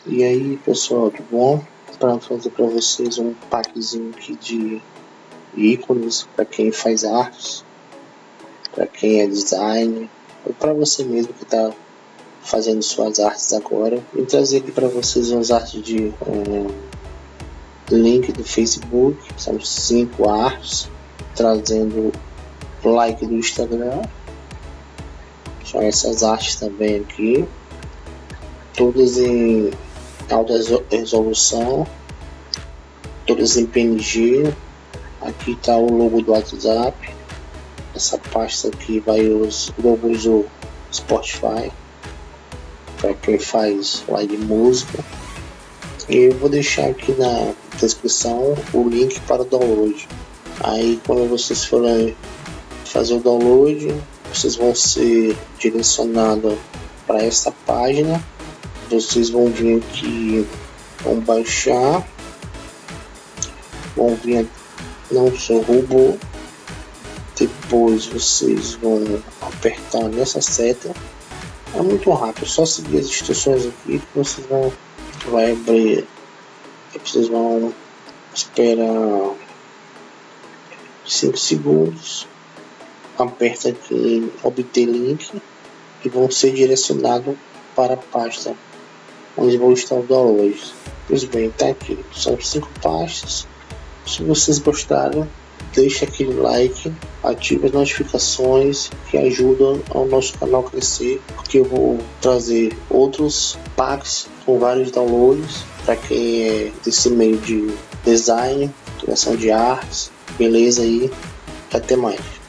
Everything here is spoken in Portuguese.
E aí pessoal, tudo bom? Para fazer para vocês um packzinho aqui de ícones para quem faz artes, para quem é designer, ou para você mesmo que está fazendo suas artes agora. Vou trazer aqui para vocês umas artes de link do Facebook, são 5 artes, trazendo like do Instagram. São essas artes também aqui, todas em alta resolução, todas em PNG. Aqui está o logo do WhatsApp. Essa pasta aqui vai os logos do Spotify para quem faz live de música. E eu vou deixar aqui na descrição o link para o download. Aí quando vocês forem fazer o download, vocês vão ser direcionados para essa página. Vocês vão vir aqui, vão baixar, vão vir não sou robô. Depois vocês vão apertar nessa seta. É muito rápido, só seguir as instruções aqui que vocês vão vai abrir. Vocês vão esperar 5 segundos. Aperta aqui em obter link e vão ser direcionados para a pasta onde vão estar os downloads. Pois bem, tá aqui, são 5 pastas. Se vocês gostaram, deixe aquele like, ative as notificações que ajudam ao nosso canal crescer, porque eu vou trazer outros packs com vários downloads para quem é desse meio de design, criação de artes. Beleza aí, até mais.